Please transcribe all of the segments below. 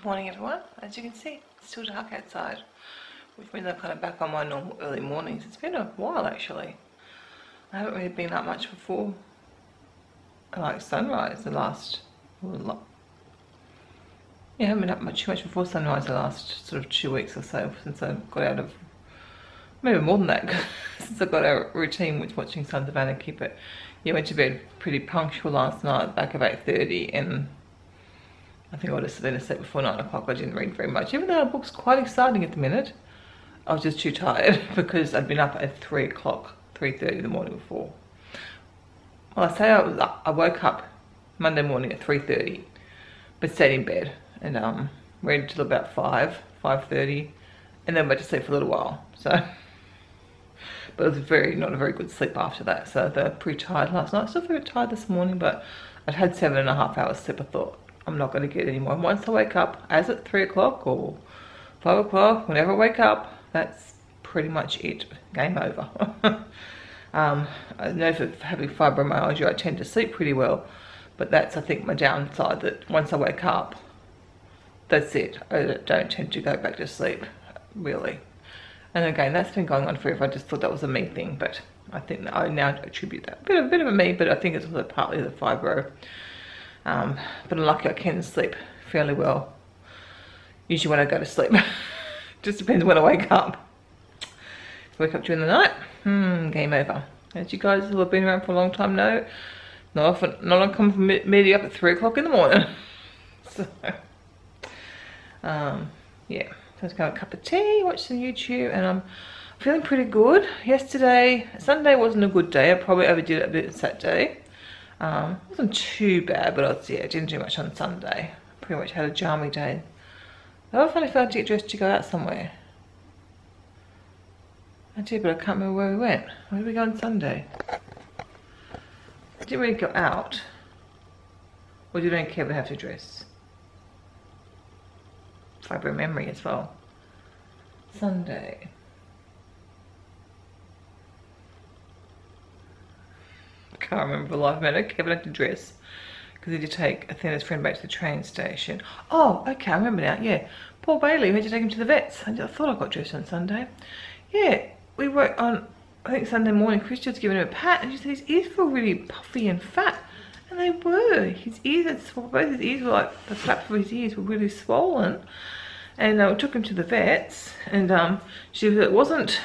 Morning everyone. As you can see, it's still dark outside, which means I'm kind of back on my normal early mornings. It's been a while actually. I haven't really been up much before like sunrise the last, I haven't been up too much before sunrise the last sort of 2 weeks or so since I got out of, maybe more than that, since I got a routine with watching Sons of Anarchy. But yeah, went to bed pretty punctual last night, back of 8:30, and I think I would have been asleep before 9 o'clock. I didn't read very much, even though the book's quite exciting at the minute. I was just too tired because I'd been up at 3 o'clock, 3:30 the morning before. Well, I say I woke up Monday morning at 3:30, but stayed in bed and read until about 5:30, and then went to sleep for a little while. So, but it was not a very good sleep after that. So they're pretty tired last night. Still very tired this morning, but I'd had 7.5 hours sleep. I thought, I'm not going to get any more. Once I wake up, as at 3 o'clock or 5 o'clock, whenever I wake up, that's pretty much it. Game over. I know for having fibromyalgia, I tend to sleep pretty well, but that's, I think, my downside, that once I wake up, that's it. I don't tend to go back to sleep, really. And again, that's been going on forever. I just thought that was a me thing, but I think that I now attribute that. A bit of a me, but I think it's also partly the fibro. But I'm lucky I can sleep fairly well. Usually when I go to sleep. Just depends when I wake up. If I wake up during the night, game over. As you guys who have been around for a long time know, not uncommon for me to be up at 3 o'clock in the morning. So, yeah. So let's go have a cup of tea, watch some YouTube, and I'm feeling pretty good. Sunday wasn't a good day. I probably overdid it a bit Saturday. It wasn't too bad, but I didn't do much on Sunday. Pretty much had a jammy day. I was funny if I had to get dressed to go out somewhere. I did, but I can't remember where we went. Where did we go on Sunday? I didn't really go out. Or did only Kevin have to dress? Fibro memory as well. Sunday. Can't remember for the life of me. Kevin had to dress because he had to take Athena's friend back to the train station. Oh, okay, I remember now. Yeah, Paul Bailey, we had to take him to the vets. I thought I got dressed on Sunday. Yeah, we were on, I think Sunday morning. Christy was giving him a pat, and she said his ears feel really puffy and fat, and they were. His ears, both his ears were like, the flaps of his ears were really swollen, and we took him to the vets, and she said it wasn't.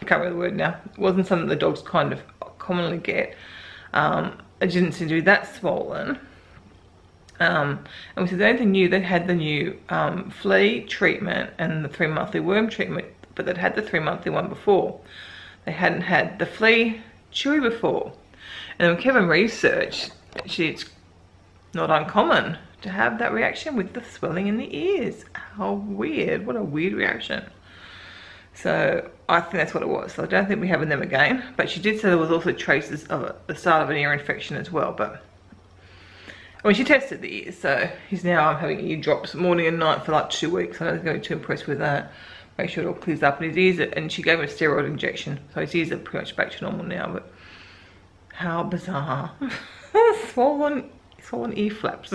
I can't remember the word now. It wasn't something the dogs kind of commonly get. It didn't seem to be that swollen. And we said the only thing new, they had the new flea treatment and the 3-monthly worm treatment, but they'd had the 3-monthly one before. They hadn't had the flea chewy before. And when Kevin researched, it's not uncommon to have that reaction with the swelling in the ears. How weird. What a weird reaction. So I think that's what it was. So I don't think we're having them again. But she did say there was also traces of the start of an ear infection as well. But when she tested the ears, so he's now having ear drops morning and night for like 2 weeks. I don't think I'm too impressed with that. Make sure it all clears up. And his ears, and she gave him a steroid injection, so his ears are pretty much back to normal now. But how bizarre! swollen ear flaps.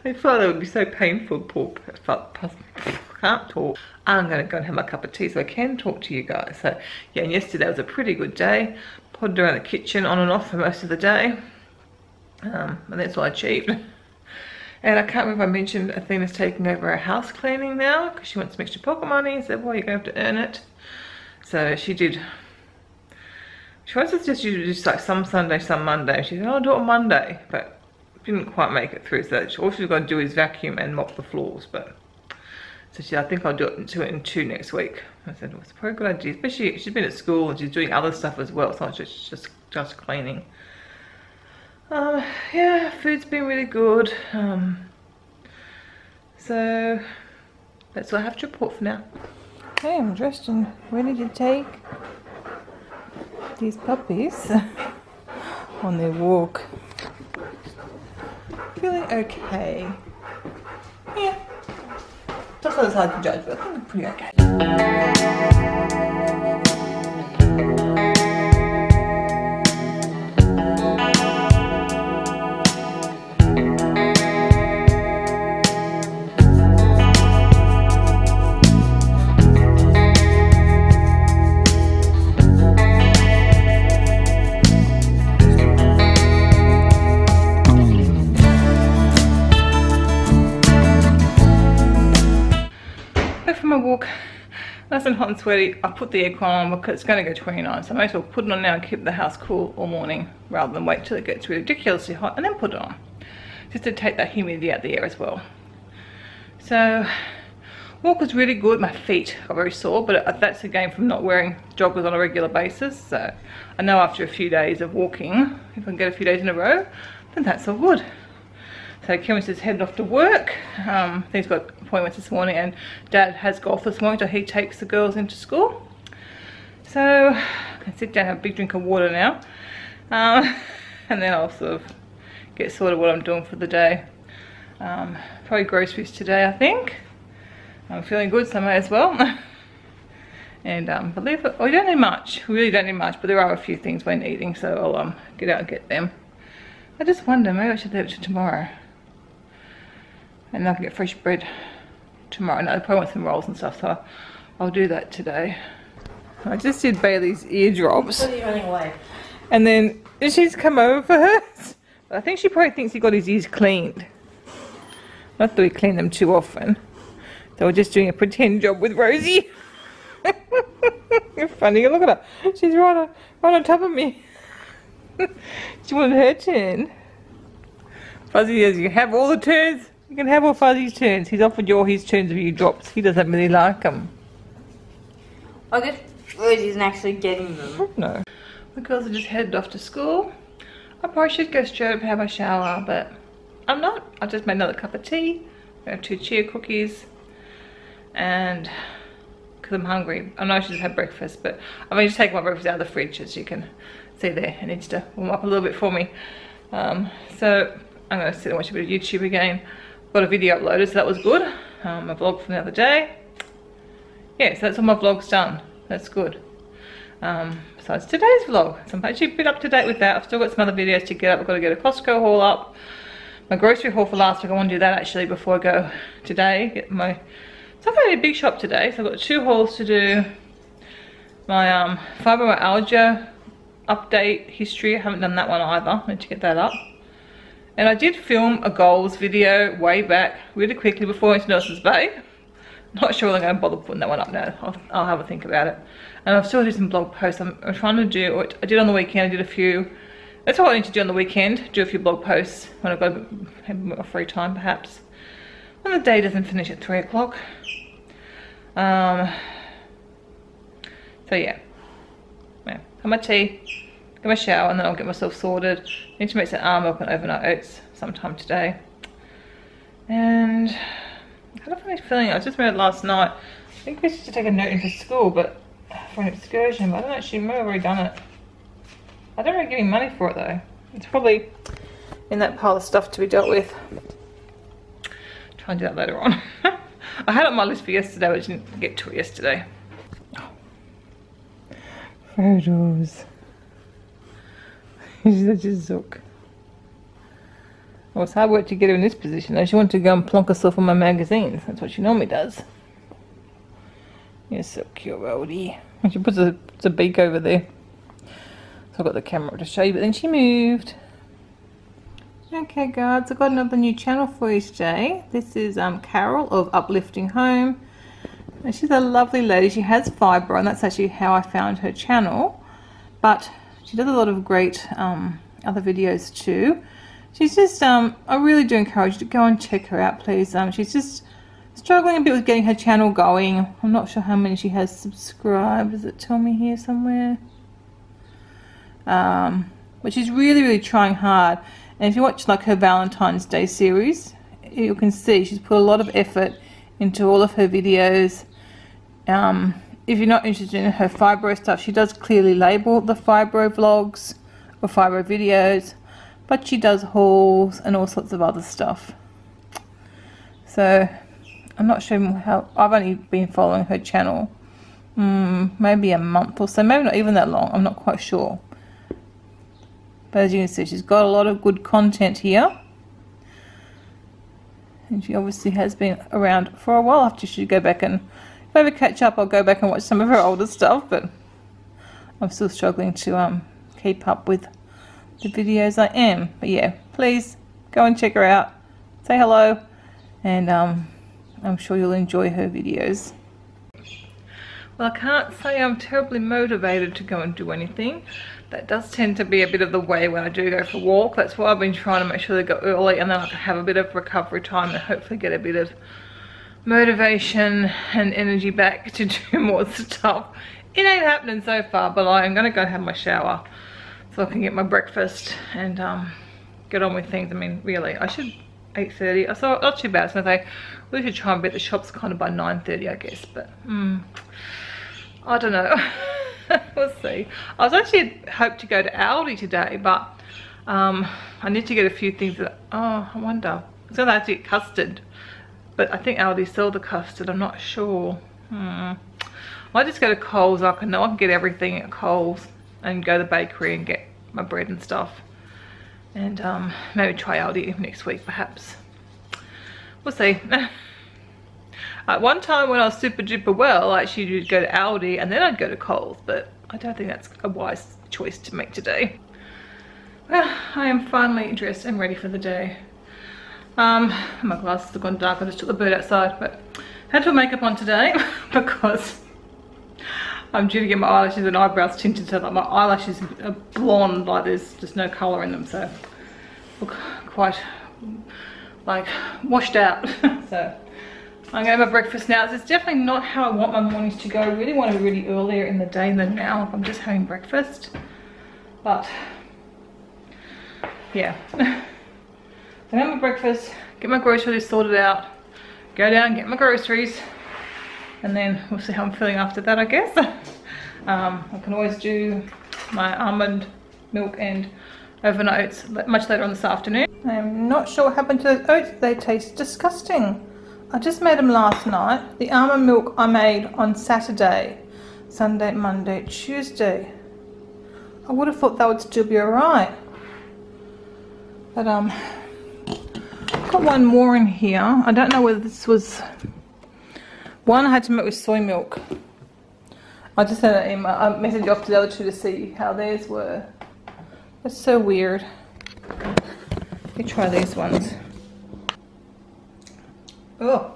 They thought they would be so painful. Poor, can't talk. I'm going to go and have my cup of tea so I can talk to you guys. So yeah, and yesterday was a pretty good day. Podded around the kitchen on and off for most of the day. And that's what I achieved. And I can't remember if I mentioned Athena's taking over our house cleaning now because she wants some extra pocket money. So boy, you're going to have to earn it. So she did. She wants us just like some Sunday, some Monday. She said, oh, I'll do it on Monday. But didn't quite make it through. So all she's got to do is vacuum and mop the floors. But so she, I think I'll do it in two next week. I said, well, it's probably a good idea. Especially she's been at school and she's doing other stuff as well. It's not just cleaning. Yeah, food's been really good. So that's all I have to report for now. Okay, I'm dressed and ready to take these puppies on their walk. Feeling okay. Yeah. Just so it's hard to judge, but I think I'm pretty okay. walk nice and hot and sweaty. I put the aircon on because it's going to go 29, so I may as well put it on now and keep the house cool all morning rather than wait till it gets ridiculously hot and then put it on, just to take that humidity out the air as well. So walk was really good. My feet are very sore, but that's again from not wearing joggers on a regular basis. So I know after a few days of walking, if I can get a few days in a row, then that's all good. So Kevin just headed off to work. He's got appointments this morning, and Dad has golf this morning, so he takes the girls into school. So I can sit down and have a big drink of water now, and then I'll sort of get sorted what I'm doing for the day. Probably groceries today, I think. I'm feeling good, so I may as well. And believe it, we don't need much. We really don't need much, but there are a few things we're needing, so I'll get out and get them. I just wonder, maybe I should leave it to tomorrow. And I can get fresh bread tomorrow. No, I probably want some rolls and stuff, so I'll do that today. I just did Bailey's eardrops. What are you running away? And then she's come over for hers. I think she probably thinks he got his ears cleaned. Not that we clean them too often. So we're just doing a pretend job with Rosie. You're funny. Look at her. She's right on top of me. She wanted her turn. Fuzzy says you have all the turns. You can have all Fuzzy's turns. He's offered you all his turns of you drops. He doesn't really like them. I guess Rosie's actually getting them. No. The girls are just headed off to school. I probably should go straight up and have a shower, but I'm not. I just made another cup of tea. I have 2 chia cookies. And because I'm hungry. I know I should have had breakfast, but I've only just taken my breakfast out of the fridge, as you can see there. It needs to warm up a little bit for me. So I'm going to sit and watch a bit of YouTube again. Got a video uploaded, so that was good. My vlog from the other day. Yeah, so that's all my vlog's done. That's good. Besides today's vlog, so I'm actually a bit up to date with that. I've still got some other videos to get up. I've got to get a Costco haul up. My grocery haul for last week, I want to do that actually before I go today. Get my... So I've got a big shop today, so I've got 2 hauls to do. My Fibromyalgia update history, I haven't done that one either. I need to get that up. And I did film a goals video way back, really quickly before I went to Nurses Bay. Not sure I'm going to bother putting that one up now. I'll have a think about it. And I've still got to do some blog posts. I'm trying to do what I did on the weekend. I did a few. That's what I need to do on the weekend. Do a few blog posts when I've got a bit of free time, perhaps. When the day doesn't finish at 3 o'clock. So yeah. Have my tea. Get my shower, and then I'll get myself sorted. I need to make some almond milk and overnight oats sometime today. And I had a funny feeling. I just made it last night. I think we should take a note in for school, but for an excursion. But I don't actually may have already done it. I don't really get any money for it though. It's probably in that pile of stuff to be dealt with. Try and do that later on. I had it on my list for yesterday, but I didn't get to it yesterday. Oh. Photos. She's such a zook. Well, it's hard work to get her in this position though. She wanted to go and plonk herself on my magazines. That's what she normally does. You're so cute, Rhodey. And she puts a beak over there. So I've got the camera to show you, but then she moved. Okay guys, I've got another new channel for you today. This is Carol of Uplifting Home. And she's a lovely lady. She has fibro, and that's actually how I found her channel. But she does a lot of great other videos too. She's just, I really do encourage you to go and check her out, please. She's just struggling a bit with getting her channel going. I'm not sure how many she has subscribed. Does it tell me here somewhere? But she's really, really trying hard. And if you watch like her Valentine's Day series, you can see she's put a lot of effort into all of her videos. If you're not interested in her fibro stuff, she does clearly label the fibro vlogs or fibro videos, but she does hauls and all sorts of other stuff. So I'm not sure how. I've only been following her channel maybe a month or so, maybe not even that long. I'm not quite sure. But as you can see, she's got a lot of good content here. And she obviously has been around for a while. After she go back and, if I ever catch up, I'll go back and watch some of her older stuff. But I'm still struggling to keep up with the videos I am. But yeah, please go and check her out. Say hello. And I'm sure you'll enjoy her videos. Well, I can't say I'm terribly motivated to go and do anything. That does tend to be a bit of the way when I do go for a walk. That's why I've been trying to make sure they go early, and then I can have a bit of recovery time and hopefully get a bit of motivation and energy back to do more stuff. It ain't happening so far, but I'm gonna go have my shower so I can get my breakfast and get on with things. I mean, really, I should 8:30. So not too bad. So I really should try and be at the shops kind of by 9:30, I guess. But I don't know. We'll see. I was actually hoped to go to Aldi today, but I need to get a few things that, oh, I wonder. I was gonna have to get custard, but I think Aldi sell the custard. I'm not sure. I might just go to Coles. I know I can get everything at Coles, and go to the bakery and get my bread and stuff. And maybe try Aldi next week, perhaps. We'll see. At one time when I was super duper well, I actually would go to Aldi and then I'd go to Coles, but I don't think that's a wise choice to make today. Well, I am finally dressed and ready for the day. My glasses have gone dark. I just took the bird outside, but I had to put makeup on today because I'm due to get my eyelashes and eyebrows tinted so that my eyelashes are blonde, like there's just no colour in them, so look quite like washed out. So I'm gonna have my breakfast now. It's definitely not how I want my mornings to go. I really want to be really earlier in the day than now if I'm just having breakfast. But yeah. So I have my breakfast, get my groceries sorted out, go down, get my groceries, and then we'll see how I'm feeling after that, I guess. I can always do my almond milk and overnight oats much later on this afternoon. I'm not sure what happened to those oats. They taste disgusting. I just made them last night. The almond milk I made on Saturday, Sunday, Monday, Tuesday. I would have thought that would still be alright. But I've got one more in here. I don't know whether this was... One I had to make with soy milk. I just sent an email, a message off to the other two to see how theirs were. That's so weird. Let me try these ones. Oh,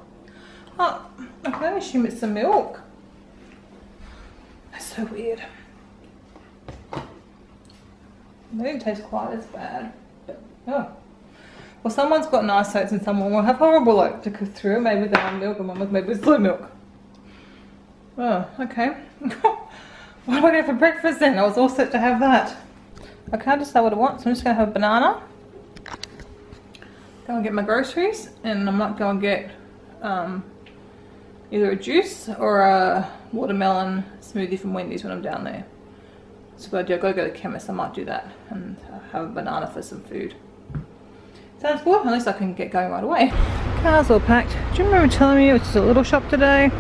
I can only assume it's the milk. That's so weird. They didn't taste quite as bad. But, oh. Well, someone's got nice oats and someone will have horrible oats to cook through. Maybe with almond milk and one was made with soy milk. Oh, okay. What do I get for breakfast then? I was all set to have that. I can't decide what I want, so I'm just going to have a banana. Go and get my groceries, and I might go and get either a juice or a watermelon smoothie from Wendy's when I'm down there. So I've got to go to the chemist. I might do that and have a banana for some food. Sounds good. At least I can get going right away. Car's all packed. Do you remember telling me it was just a little shop today?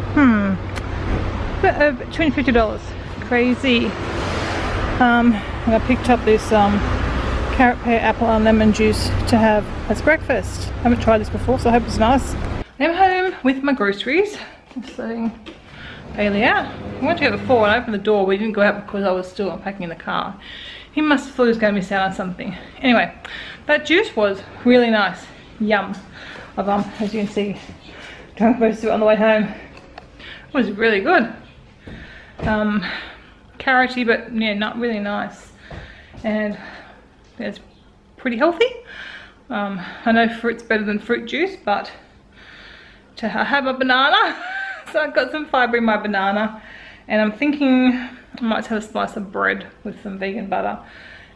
Bit over $50. Crazy. And I picked up this carrot, pear, apple and lemon juice to have as breakfast. I haven't tried this before, so I hope it's nice. I'm home with my groceries. Just letting Bailey out. I went to go before and I opened the door. We didn't go out because I was still unpacking the car. He must have thought he was going to miss out on something. Anyway, that juice was really nice. Yum. I've, as you can see, drunk most of it on the way home. It was really good. Carroty, but yeah, not really nice. And it's pretty healthy. I know fruit's better than fruit juice, but I have a banana. So I've got some fibre in my banana. And I'm thinking I might have a slice of bread with some vegan butter.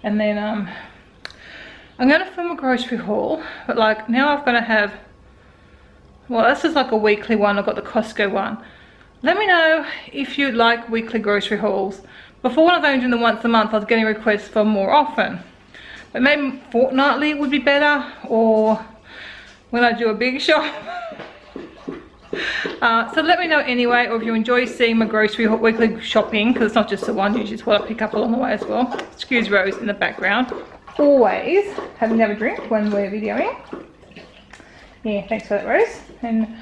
And then I'm going to film a grocery haul. But like now I'm going to have, well, this is like a weekly one. I've got the Costco one. Let me know if you like weekly grocery hauls. Before when I was only doing them once a month, I was getting requests for more often. But maybe fortnightly would be better, or when I do a big shop. So let me know anyway, or if you enjoy seeing my grocery weekly shopping, because it's not just the one, usually it's what I pick up along the way as well. Excuse Rose in the background. Always having to have a drink when we're videoing. Yeah, thanks for that, Rose. And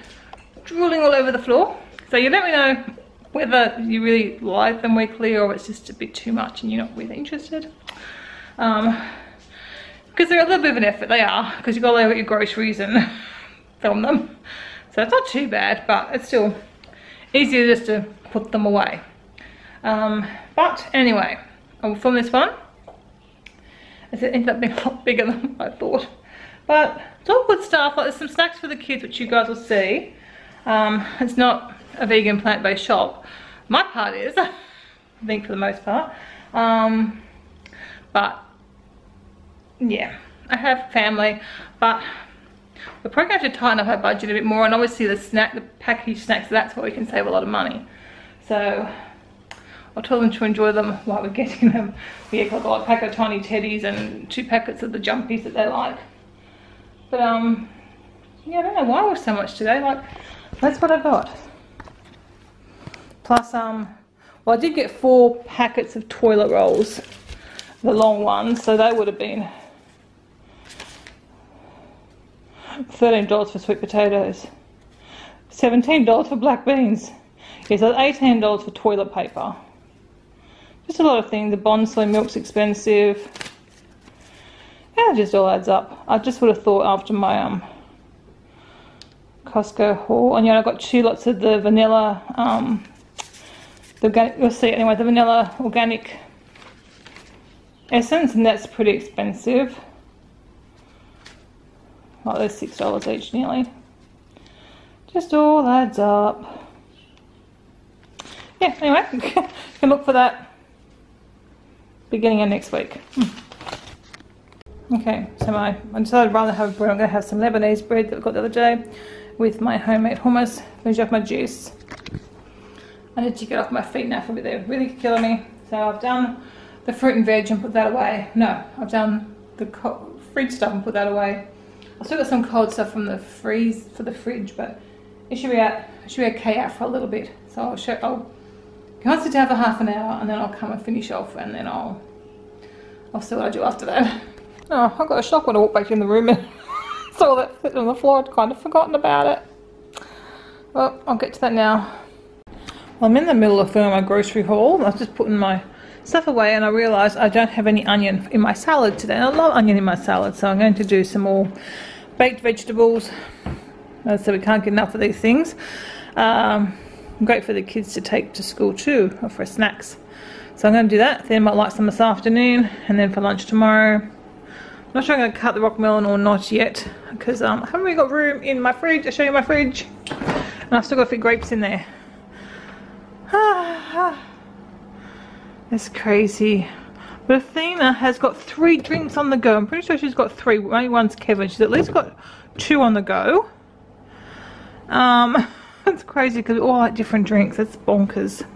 drooling all over the floor. So you let me know whether you really like them weekly or it's just a bit too much and you're not really interested. Because they're a little bit of an effort, they are, because you've got to lay out your groceries and film them. So it's not too bad, but it's still easier just to put them away. But anyway, I will film this one. It ended up being a lot bigger than I thought. But it's all good stuff. Like, there's some snacks for the kids, which you guys will see. It's not a vegan plant-based shop. My part is, I think, for the most part. But yeah, I have family, but we're probably going to have to tighten up our budget a bit more, and obviously the packaged snacks, that's where we can save a lot of money. So I'll tell them to enjoy them while we're getting them. We got like a pack of tiny teddies and 2 packets of the jumpies that they like. But yeah, I don't know why it was so much today. Like, that's what I got. Plus well, I did get 4 packets of toilet rolls, the long ones, so they would have been $13 for sweet potatoes, $17 for black beans. Yeah, so $18 for toilet paper. Just a lot of things. The Bonsly milk's expensive. Yeah, it just all adds up. I just would have thought after my Costco haul, and yeah, I got 2 lots of the vanilla, the organic, you'll see anyway, the vanilla organic essence, and that's pretty expensive. Like, they're $6 each nearly. Just all adds up. Yeah, anyway, you can look for that beginning of next week. Okay, so I decided rather have bread. I'm going to have some Lebanese bread that I got the other day with my homemade hummus. Finish off my juice. I need to get off my feet now for a bit. They're really killing me. So I've done the fruit and veg and put that away. No, I've done the fridge stuff and put that away. I've still got some cold stuff from the freeze for the fridge, but it should be okay out for a little bit. So I'll go and sit down for half an hour, and then I'll come and finish off, and then I'll see what I do after that. Oh, I got a shock when I walked back in the room and saw that sitting on the floor. I'd kind of forgotten about it. Well, I'll get to that now. Well, I'm in the middle of filming my grocery haul. I was just putting my stuff away, and I realised I don't have any onion in my salad today. And I love onion in my salad, so I'm going to do some more baked vegetables. So we can't get enough of these things. Great for the kids to take to school too, or for snacks. So I'm going to do that. Then I might like some this afternoon, and then for lunch tomorrow. I'm not sure I'm going to cut the rock melon or not yet, because I haven't really got room in my fridge. I'll show you my fridge. And I've still got a few grapes in there. That's crazy. But Athena has got 3 drinks on the go. I'm pretty sure she's got 3. Only one's Kevin. She's at least got 2 on the go. It's crazy because we all like different drinks. It's bonkers.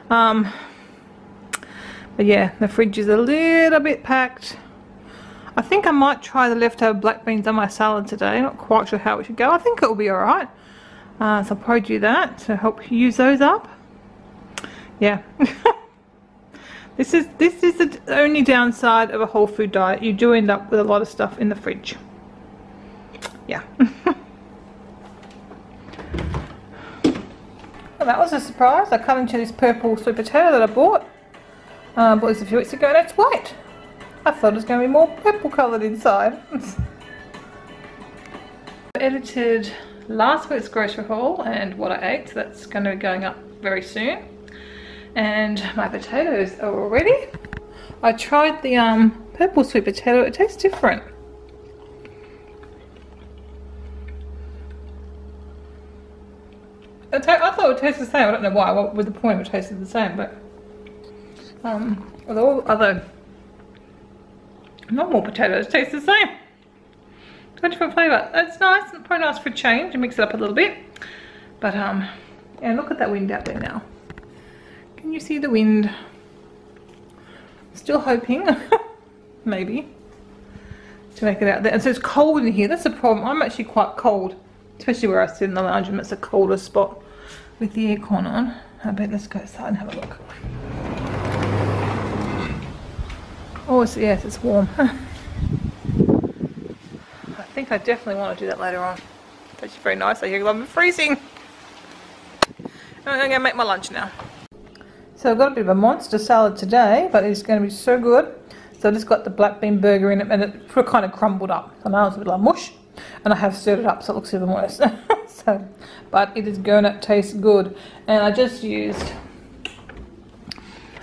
But yeah, the fridge is a little bit packed. I think I might try the leftover black beans on my salad today. Not quite sure how it should go. I think it'll be alright. So I'll probably do that to help use those up. Yeah. This is the only downside of a whole food diet. You do end up with a lot of stuff in the fridge. Yeah. Well, that was a surprise. I cut into this purple sweet potato that I bought. Bought this a few weeks ago, and it's white. I thought it was going to be more purple coloured inside. I edited last week's grocery haul and what I ate, so that's going to be going up very soon. And my potatoes are all ready. I tried the purple sweet potato. It tastes different. I thought it would taste the same. I don't know why. What was the point of it tasted the same? But all other normal potatoes taste the same. It's got a different flavour. It's nice. It's probably nice for a change and mix it up a little bit. But yeah, look at that wind out there now. Can you see the wind? Still hoping, maybe, to make it out there. And so it's cold in here. That's the problem. I'm actually quite cold, especially where I sit in the lounge room. It's a colder spot with the aircon on. I bet let's go outside and have a look. Oh, yes, it's warm. I think I definitely want to do that later on. It's actually very nice. I hear I'm freezing. I'm going to make my lunch now. So I've got a bit of a monster salad today, but it's going to be so good. So I just got the black bean burger in it, and it kind of crumbled up. So now it's a bit like mush, and I have stirred it up, so it looks even worse. So, but it is gonna taste good. And I just used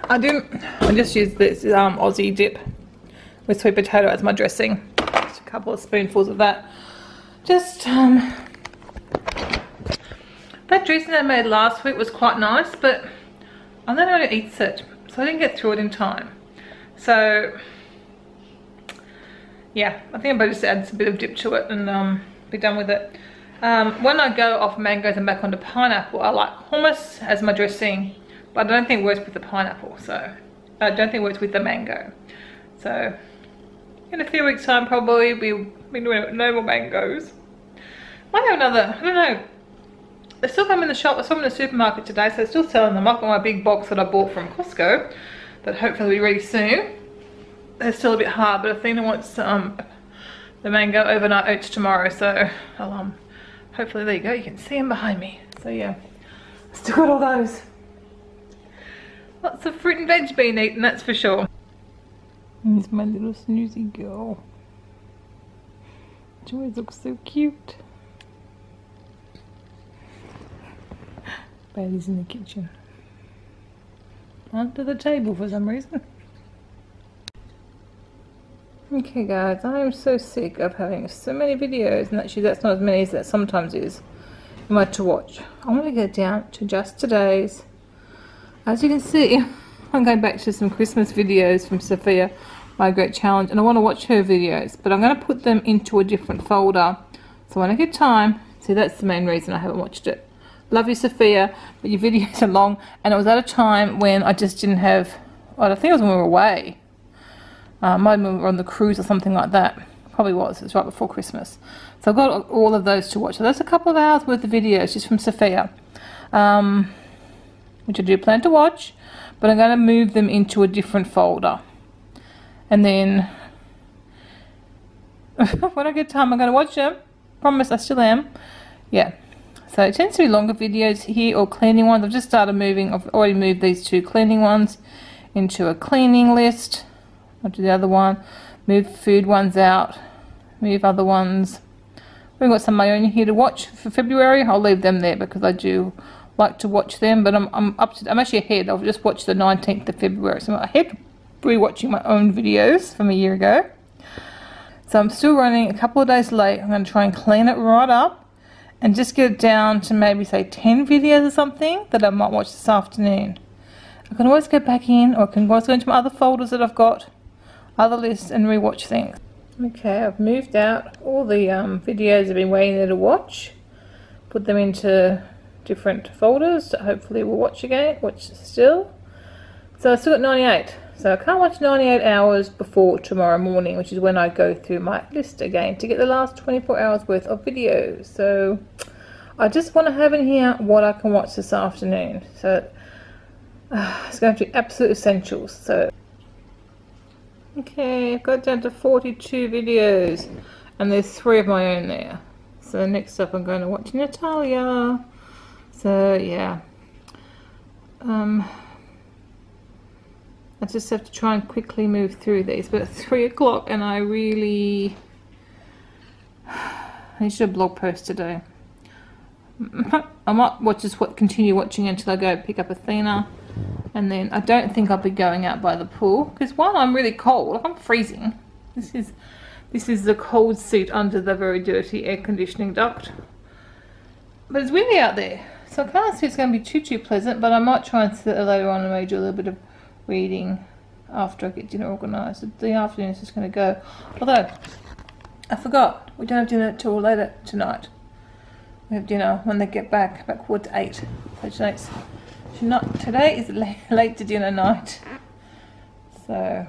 this Aussie dip with sweet potato as my dressing. Just a couple of spoonfuls of that. Just that dressing I made last week was quite nice, but I don't know how to eat it, so I didn't get through it in time. So yeah, I think I better just add a bit of dip to it and be done with it. When I go off mangoes and back onto pineapple, I like hummus as my dressing, but I don't think it works with the pineapple, so I don't think it works with the mango. So in a few weeks time probably we'll be doing no more mangoes. Might have another, I don't know. They still come in the shop. I saw them in the supermarket today, so they're still selling them. I've got my big box that I bought from Costco that hopefully will be ready soon. They're still a bit hard, but Athena wants the mango overnight oats tomorrow, so I'll hopefully, there you go, you can see them behind me. So yeah, still got all those. Lots of fruit and veg being eaten, that's for sure. And there's my little snoozy girl. She always looks so cute. Bailey's in the kitchen. Under the table for some reason. Okay guys, I am so sick of having so many videos, and actually that's not as many as that sometimes is in my to watch. I want to get down to just today's. As you can see, I'm going back to some Christmas videos from Sophia, my great challenge, and I want to watch her videos, but I'm going to put them into a different folder. So when I get time, see, that's the main reason I haven't watched it. Love you, Sophia, but your videos are long, and it was at a time when I just didn't have, well, I think it was when we were away. Might have been on the cruise or something like that. Probably was. It was right before Christmas. So I've got all of those to watch. So that's a couple of hours worth of videos just from Sophia, which I do plan to watch, but I'm going to move them into a different folder. And then when I get time, I'm going to watch them. Promise, I still am. Yeah. So it tends to be longer videos here, or cleaning ones. I've just started moving. I've already moved these two cleaning ones into a cleaning list. I'll do the other one. Move food ones out. Move other ones. We've got some of my own here to watch for February. I'll leave them there because I do like to watch them. But I'm actually ahead. I've just watched the 19th of February. So I'm ahead rewatching my own videos from a year ago. So I'm still running a couple of days late. I'm going to try and clean it right up and just get it down to maybe say 10 videos or something that I might watch this afternoon. I can always go back in, or I can always go into my other folders that I've got, other lists, and rewatch things. Okay, I've moved out all the videos I've been waiting there to watch, put them into different folders that hopefully we'll watch still. So I've still got 98. So I can't watch 98 hours before tomorrow morning, which is when I go through my list again to get the last 24 hours worth of videos. So I just want to have in here what I can watch this afternoon. So it's going to be absolute essentials. So okay, I've got down to 42 videos, and there's 3 of my own there. So next up I'm going to watch Natalia. So yeah, I just have to try and quickly move through these, but it's 3 o'clock and I really need to do a blog post today. I might continue watching until I go pick up Athena, and then I don't think I'll be going out by the pool because one, I'm really cold. I'm freezing. This is the cold seat under the very dirty air conditioning duct, but it's windy out there, so I can't see it's going to be too pleasant. But I might try and sit there later on and maybe do a little bit of reading after I get dinner organised. The afternoon is just going to go. Although I forgot, we don't have dinner till later tonight. We have dinner when they get back, about 7:45. So today is late to dinner night. So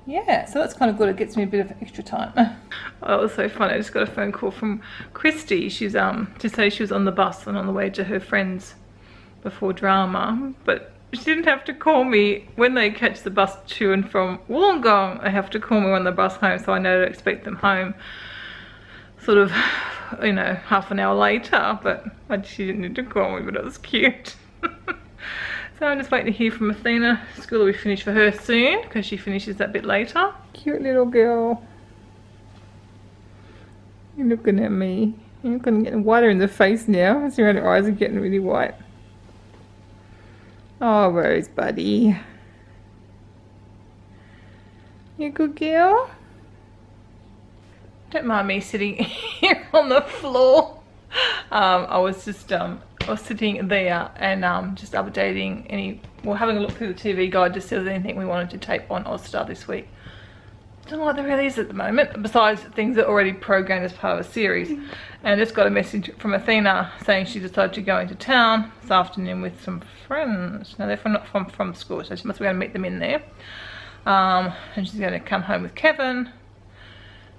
yeah, so that's kind of good. It gets me a bit of extra time. Oh, it was so fun. I just got a phone call from Christy. She's to say she was on the bus and on the way to her friends before drama, but she didn't have to call me when they catch the bus to and from Wollongong. They have to call me on the bus home, so I know to expect them home sort of, you know, half an hour later. But she didn't need to call me, but it was cute. So I'm just waiting to hear from Athena. School will be finished for her soon because she finishes that bit later. Cute little girl. You're looking at me. You're going to get whiter in the face now. I see your eyes are getting really white. Oh, Rose, buddy. You a good girl? Don't mind me sitting here on the floor. I was sitting there and just updating having a look through the TV guide to see if there's anything we wanted to tape on Austar this week. I don't know what there really is at the moment, besides things that are already programmed as part of a series. And I just got a message from Athena saying she decided to go into town this afternoon with some friends. No, they're not from school, so she must be going to meet them in there. And she's going to come home with Kevin,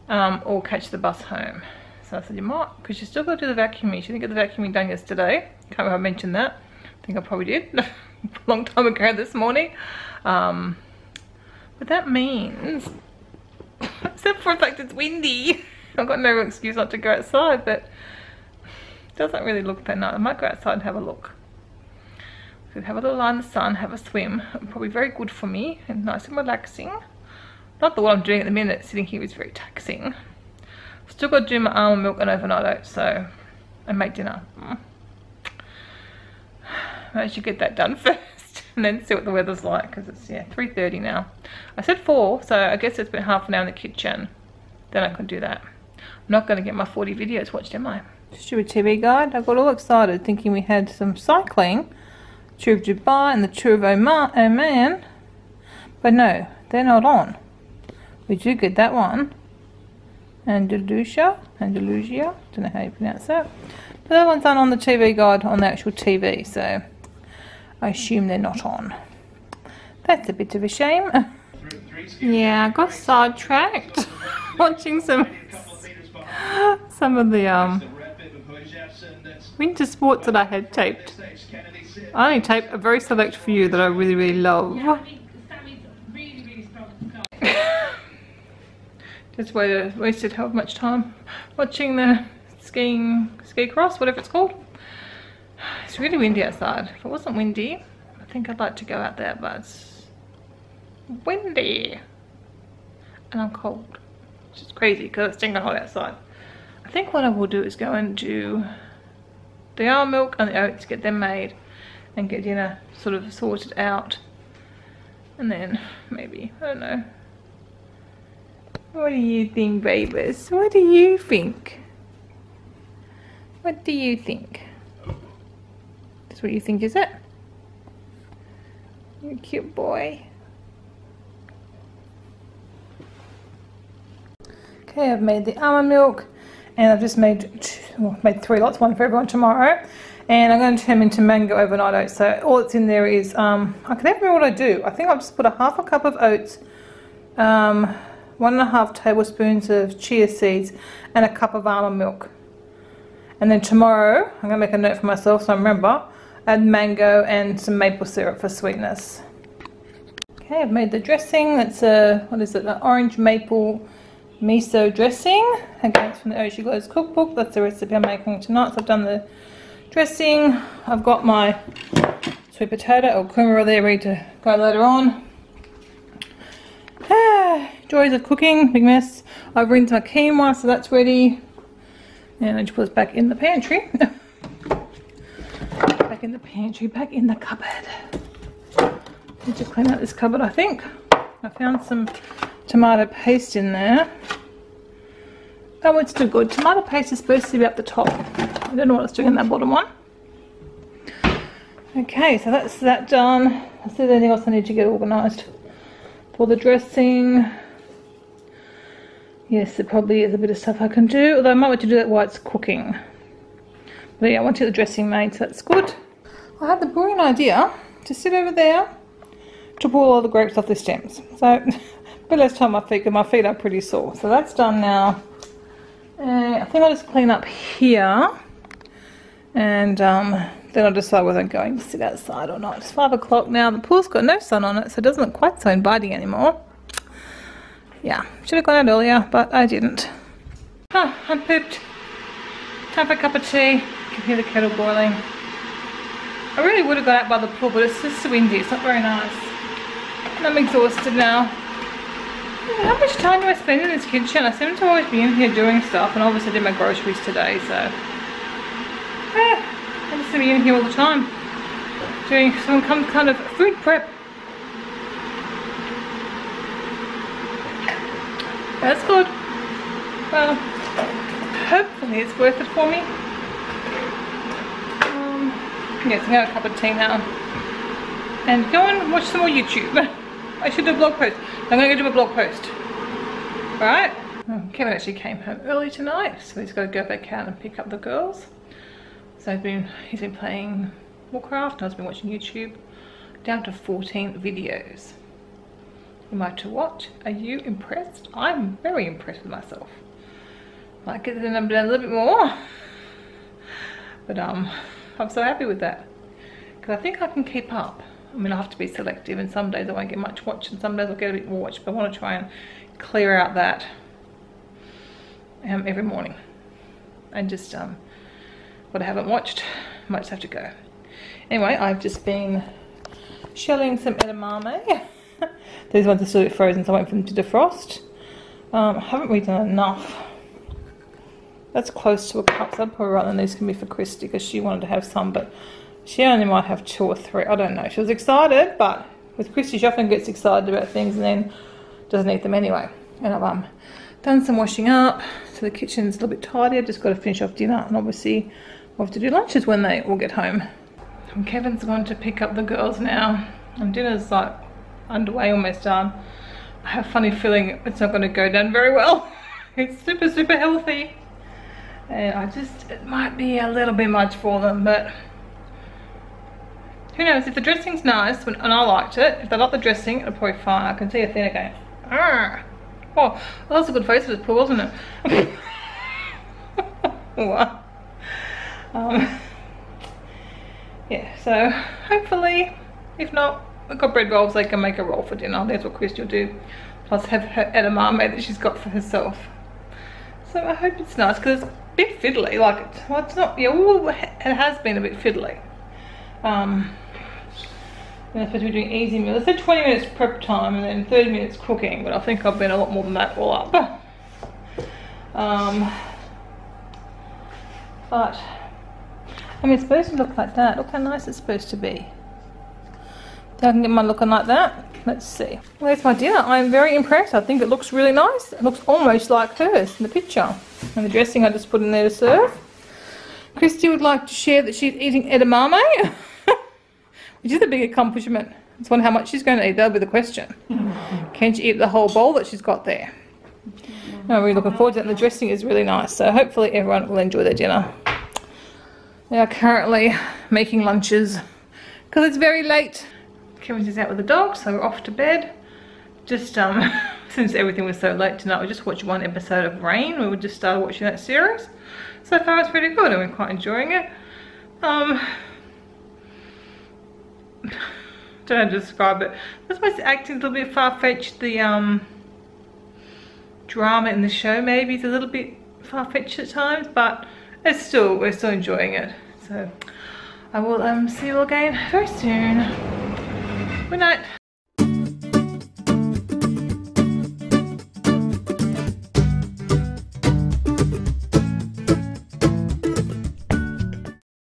or catch the bus home. So I said, you might, because she's still got to do the vacuuming. She didn't get the vacuuming done yesterday. Can't remember if I mentioned that. I think I probably did a long time ago this morning. But that means, except for the fact it's windy, I've got no excuse not to go outside, but it doesn't really look that nice. I might go outside and have a look. So have a little lie in the sun, have a swim. Probably very good for me and nice and relaxing. Not that what I'm doing at the minute, sitting here, is very taxing. I've still got to do my almond milk and overnight oats, so and make dinner. I should get that done first and then see what the weather's like, because it's 3:30 now. I said 4, so I guess it's been half an hour in the kitchen. Then I can do that. I'm not going to get my 40 videos watched, am I? Stupid TV guide. I got all excited thinking we had some cycling. Tour of Dubai and the Tour of Oman. But no, they're not on. We do get that one. Andalusia, don't know how you pronounce that. But that one's on the TV guide on the actual TV, so I assume they're not on. That's a bit of a shame. Yeah, I got sidetracked watching some of the winter sports that I had taped. I only taped a very select few that I really, really love. Just wasted how much time watching the ski cross, whatever it's called. It's really windy outside. If it wasn't windy, I think I'd like to go out there, but it's windy and I'm cold, which is crazy because it's stinking hot outside. I think what I will do is go and do the almond milk and the oats, get them made and get dinner sort of sorted out, and then maybe, I don't know. What do you think, babies? What do you think? What do you think? That's what you think, is it? You're a cute boy. Okay, I've made the almond milk, and I've just made 3 lots, one for everyone tomorrow. And I'm going to turn them into mango overnight oats. So all that's in there is, I can never remember what I do. I think I'll just put a half a cup of oats, 1.5 tablespoons of chia seeds, and a cup of almond milk. And then tomorrow, I'm going to make a note for myself so I remember, add mango and some maple syrup for sweetness. Okay, I've made the dressing. That's a, what is it, an orange maple miso dressing. Again, it's from the Ocean Glows cookbook. That's the recipe I'm making tonight. So I've done the dressing. I've got my sweet potato or kumara there ready to go later on. Joys of cooking, big mess. I've rinsed my quinoa, so that's ready. And I just put it back in the pantry. Back in the pantry, back in the cupboard. Need to clean out this cupboard, I think. I found some tomato paste in there. Oh, it's too good. Tomato paste is supposed to be up the top. I don't know what it's doing in that bottom one. Okay, so that's that done. Is there anything else I need to get organised? For the dressing, yes, there probably is a bit of stuff I can do, although I might want to do that while it's cooking. But yeah, I want to get the dressing made, so that's good. I had the brilliant idea to sit over there to pull all the grapes off the stems. So, a bit less time on my feet, because my feet are pretty sore. So that's done now. I think I'll just clean up here, and then I'll decide whether I'm going to sit outside or not. It's 5 o'clock now. The pool's got no sun on it, so it doesn't look quite so inviting anymore. Yeah, should have gone out earlier, but I didn't. Oh, I'm pooped. Time for a cup of tea. You can hear the kettle boiling. I really would have got out by the pool, but it's just windy. It's not very nice. And I'm exhausted now. How much time do I spend in this kitchen? I seem to always be in here doing stuff, and obviously I did my groceries today, so I just be in here all the time doing some kind of food prep. That's good. Well, hopefully it's worth it for me. Yes, I'm gonna have a cup of tea now and go and watch some more YouTube. I should do a blog post. I'm gonna go do a blog post. Alright? Kevin actually came home early tonight, so he's got to go back out and pick up the girls. So he's been playing Warcraft, and I've been watching YouTube. Down to 14 videos. Am I to watch? Are you impressed? I'm very impressed with myself. I could have done a little bit more, but I'm so happy with that because I think I can keep up. I mean, I have to be selective, and some days I won't get much watch, and some days I'll get a bit more watch. But I want to try and clear out that every morning, and just what I haven't watched, I might just have to go. Anyway, I've just been shelling some edamame. These ones are still a bit frozen, so I wait for them to defrost. I haven't really done enough. That's close to a cup, so I'd probably rather than these can be for Christy because she wanted to have some, but she only might have 2 or 3. I don't know. She was excited, but with Christy, she often gets excited about things and then doesn't eat them anyway. And I've done some washing up, so the kitchen's a little bit tidy. I've just got to finish off dinner, and obviously we'll have to do lunches when they all get home. And Kevin's gone to pick up the girls now, and dinner's like underway, almost done. I have a funny feeling it's not going to go down very well. It's super healthy, and it might be a little bit much for them, but who knows. If the dressing's nice, and I liked it, if they like the dressing, it'll probably be fine. I can see Athena going, argh. Oh, that was a good face to just pull, wasn't it? What? Yeah, so hopefully, if not, I've got bread rolls. They can make a roll for dinner. That's what Christy will do. Plus have her edamame that she's got for herself. So I hope it's nice, because it's a bit fiddly. Like, it's not, yeah, it has been a bit fiddly. I'm supposed to be doing easy meals. I said 20 minutes prep time and then 30 minutes cooking, but I think I've been a lot more than that all up. But I mean, it's supposed to look like that. Look how nice it's supposed to be. I can get mine looking like that. Let's see. Well, there's my dinner. I'm very impressed. I think it looks really nice. It looks almost like hers in the picture. And the dressing I just put in there to serve. Christy would like to share that she's eating edamame, which is a big accomplishment. I just wonder how much she's going to eat. That'll be the question. Can she eat the whole bowl that she's got there? I'm really looking forward to it. And the dressing is really nice. So hopefully everyone will enjoy their dinner. They are currently making lunches because it's very late. Kevin's just out with the dog, so we're off to bed. Just since everything was so late tonight, we just watched one episode of Rain. We just started watching that series. So far it's pretty good and we're quite enjoying it. Don't know how to describe it. I suppose the acting's a little bit far-fetched. The drama in the show maybe is a little bit far-fetched at times, but we're still enjoying it. So I will see you all again very soon. Good night.